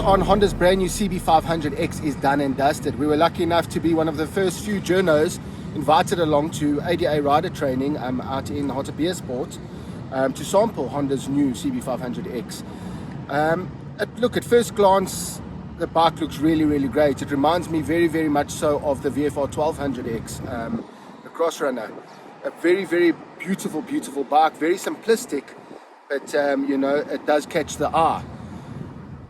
on Honda's brand new CB500X is done and dusted. We were lucky enough to be one of the first few journos invited along to ADA rider training out in Hartbeespoort to sample Honda's new CB500X. Look, at first glance, the bike looks really great. It reminds me very much so of the VFR 1200X, the Crossrunner. A very beautiful bike, very simplistic, but it does catch the eye.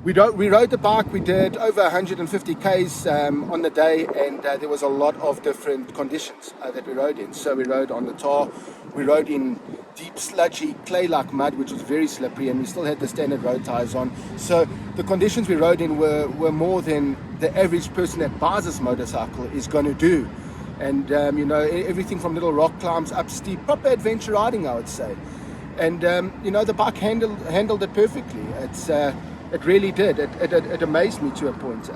We rode the bike. We did over 150 Ks on the day, and there was a lot of different conditions that we rode in. So we rode on the tar, we rode in deep sludgy clay-like mud, which was very slippery, and we still had the standard road tires on. So the conditions we rode in were more than the average person that buys this motorcycle is going to do. And everything from little rock climbs up steep, proper adventure riding, I would say. And the bike handled it perfectly. It really did. It amazed me to a point.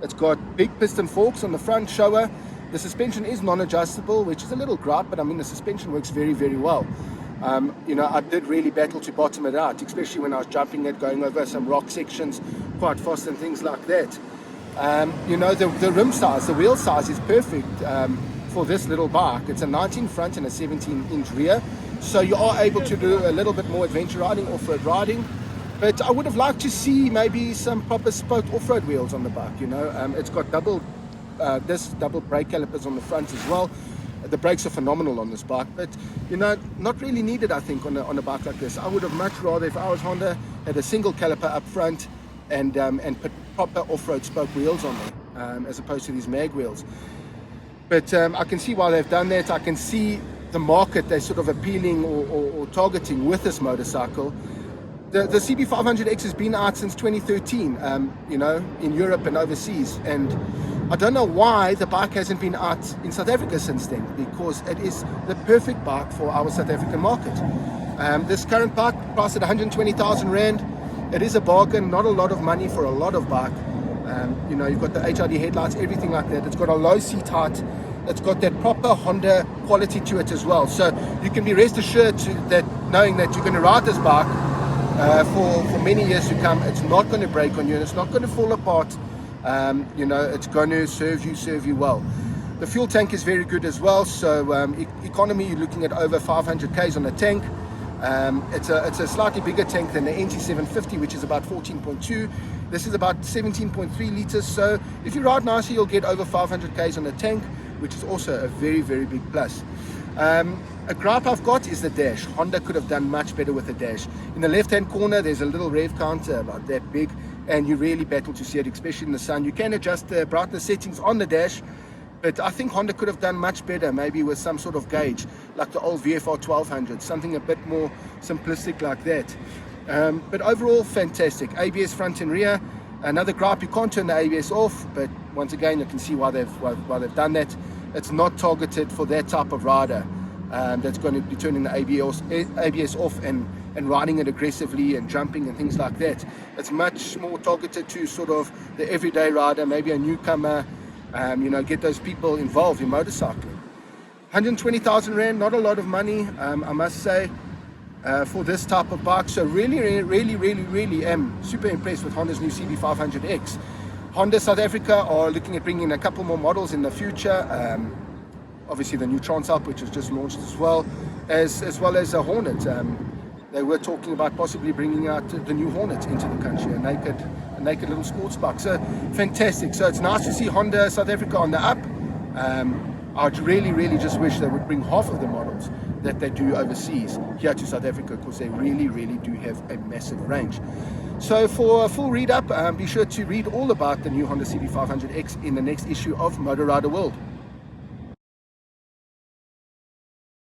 It's got big piston forks on the front shower. The suspension is non-adjustable, which is a little gripe, but I mean the suspension works very well. I did really battle to bottom it out, especially when I was jumping it, going over some rock sections quite fast and things like that. The rim size, the wheel size is perfect for this little bike. It's a 19 front and a 17-inch rear, so you are able to do a little bit more adventure riding, off-road riding. But I would have liked to see maybe some proper spoked off-road wheels on the bike. It's got double brake calipers on the front as well. The brakes are phenomenal on this bike, but not really needed, I think, on a bike like this. I would have much rather, if I was Honda, had a single caliper up front and put proper off-road spoke wheels on there, as opposed to these mag wheels. But I can see why they've done that. I can see the market they're sort of appealing or targeting with this motorcycle. The CB500X has been out since 2013, in Europe and overseas, and I don't know why the bike hasn't been out in South Africa since then, because it is the perfect bike for our South African market. This current bike priced at 120,000 Rand. It is a bargain, not a lot of money for a lot of bike. You've got the HID headlights, everything like that. It's got a low seat height. It's got that proper Honda quality to it as well. So you can be rest assured that knowing that you're going to ride this bike for many years to come. It's not going to break on you, and it's not going to fall apart. It's going to serve you well. The fuel tank is very good as well. So economy, you're looking at over 500 Ks on the tank. It's a slightly bigger tank than the NT750, which is about 14.2. This is about 17.3 liters. So if you ride nicely, you'll get over 500 Ks on the tank, which is also a very big plus. A gripe I've got is the dash. Honda could have done much better with the dash. In the left-hand corner, there's a little rev counter about that big, and you really battle to see it, especially in the sun. You can adjust the brightness settings on the dash, but I think Honda could have done much better, maybe with some sort of gauge, like the old VFR 1200, something a bit more simplistic like that. But overall, fantastic. ABS front and rear. Another gripe, you can't turn the ABS off, but once again, you can see why they've done that. It's not targeted for that type of rider that's going to be turning the ABS off and riding it aggressively and jumping and things like that. It's much more targeted to sort of the everyday rider, maybe a newcomer, get those people involved in motorcycling. 120,000 Rand, not a lot of money, I must say, for this type of bike. So really am super impressed with Honda's new CB500X. Honda South Africa are looking at bringing a couple more models in the future. Obviously the new Transalp, which was just launched as well as a Hornet. They were talking about possibly bringing out the new Hornet into the country, a naked little sports bike. So fantastic. So it's nice to see Honda South Africa on the up. I'd really just wish they would bring half of the models that they do overseas here to South Africa, because they really do have a massive range. So for a full read up, be sure to read all about the new Honda CB500X in the next issue of Motor Rider World.